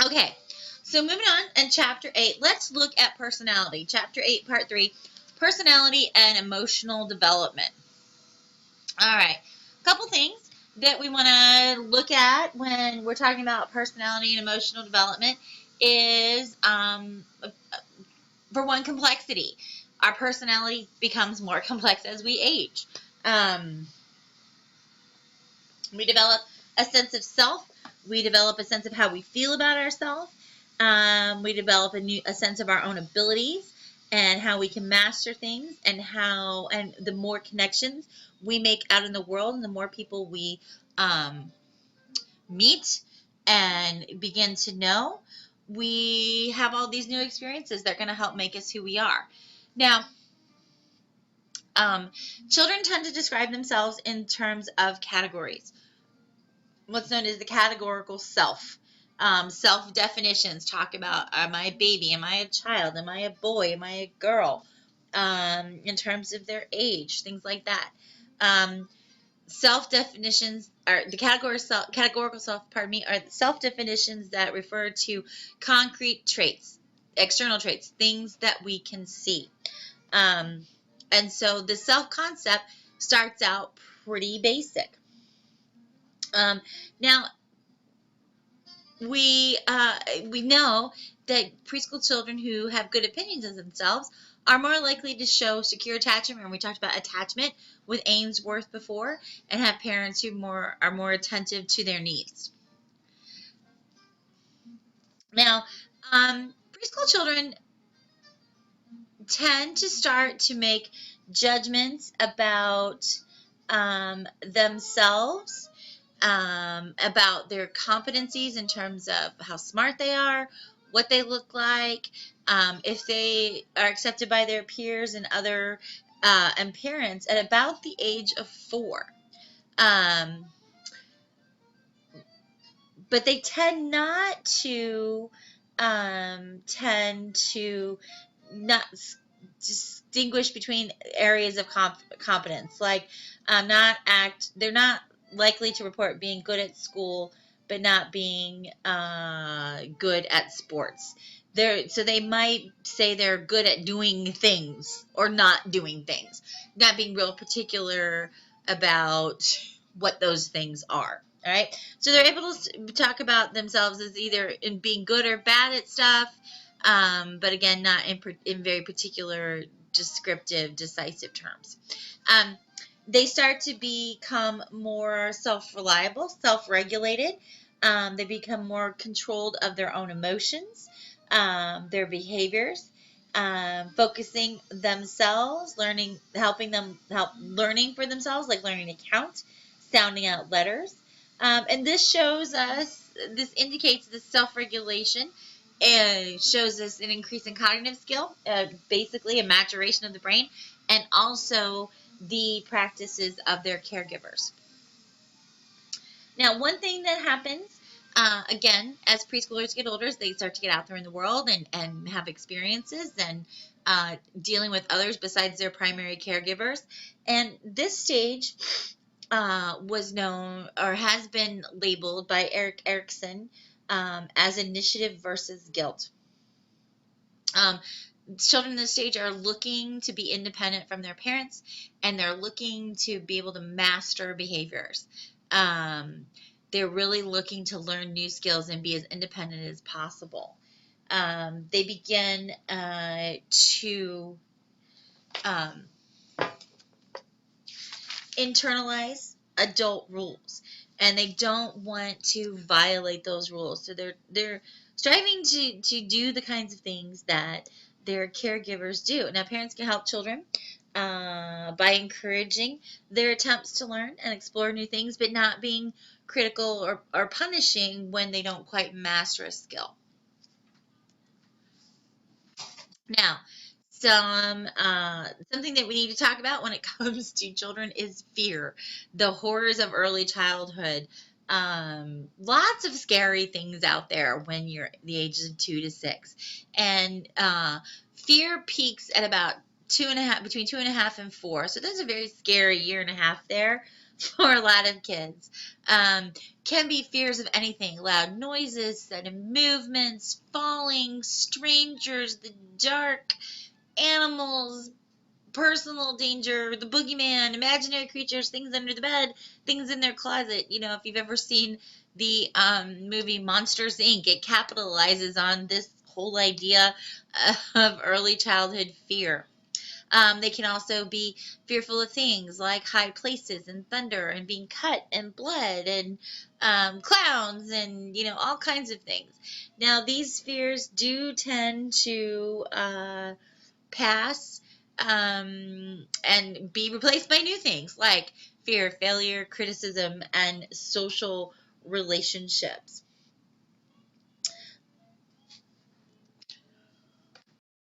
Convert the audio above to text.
Okay, so moving on in Chapter 8, let's look at personality. Chapter 8, Part 3, personality and emotional development. All right, a couple things that we want to look at when we're talking about personality and emotional development is, for one, complexity. Our personality becomes more complex as we age. We develop a sense of self. We develop a sense of how we feel about ourselves. We develop a sense of our own abilities and how we can master things, and the more connections we make out in the world, and the more people we meet and begin to know, we have all these new experiences that are going to help make us who we are. Now, children tend to describe themselves in terms of categories. What's known as the categorical self. Self-definitions talk about, am I a baby? Am I a child? Am I a boy? Am I a girl? In terms of their age, things like that. Self-definitions are the categorical self, are self-definitions that refer to concrete traits, external traits, things that we can see. And so the self-concept starts out pretty basic. Now, we know that preschool children who have good opinions of themselves are more likely to show secure attachment. And we talked about attachment with Ainsworth before, and have parents who are more attentive to their needs. Now, preschool children tend to start to make judgments about themselves, about their competencies in terms of how smart they are, what they look like, if they are accepted by their peers and other and parents at about the age of 4. But they tend to not distinguish between areas of competence. Like, they're not likely to report being good at school, but not being good at sports. So they might say they're good at doing things or not doing things, not being real particular about what those things are. All right, so they're able to talk about themselves as either in being good or bad at stuff, but again, not in very particular, descriptive, decisive terms. They start to become more self-reliable, self-regulated. They become more controlled of their own emotions, their behaviors, focusing themselves, learning for themselves, like learning to count, sounding out letters. And this indicates the self-regulation, and shows us an increase in cognitive skill, basically a maturation of the brain, and also the practices of their caregivers. Now, one thing that happens, again, as preschoolers get older, they start to get out there in the world and have experiences and dealing with others besides their primary caregivers. And this stage was known, or has been labeled by Erik Erikson, as initiative versus guilt. Children in this stage are looking to be independent from their parents, and they're looking to be able to master behaviors. They're really looking to learn new skills and be as independent as possible. They begin to internalize adult rules, and they don't want to violate those rules. So they're striving to do the kinds of things that their caregivers do. Now, parents can help children by encouraging their attempts to learn and explore new things, but not being critical or punishing when they don't quite master a skill. Now, something that we need to talk about when it comes to children is fear, the horrors of early childhood. Lots of scary things out there when you're the ages of 2 to 6, and fear peaks at about between 2.5 and 4. So there's a very scary year and a half there for a lot of kids. Can be fears of anything: loud noises, sudden movements, falling, strangers, the dark, animals, personal danger, the boogeyman, imaginary creatures, things under the bed, things in their closet. If you've ever seen the movie Monsters, Inc., it capitalizes on this whole idea of early childhood fear. They can also be fearful of things like high places and thunder and being cut and blood and clowns and, all kinds of things. Now, these fears do tend to pass and be replaced by new things like fear, failure, criticism, and social relationships.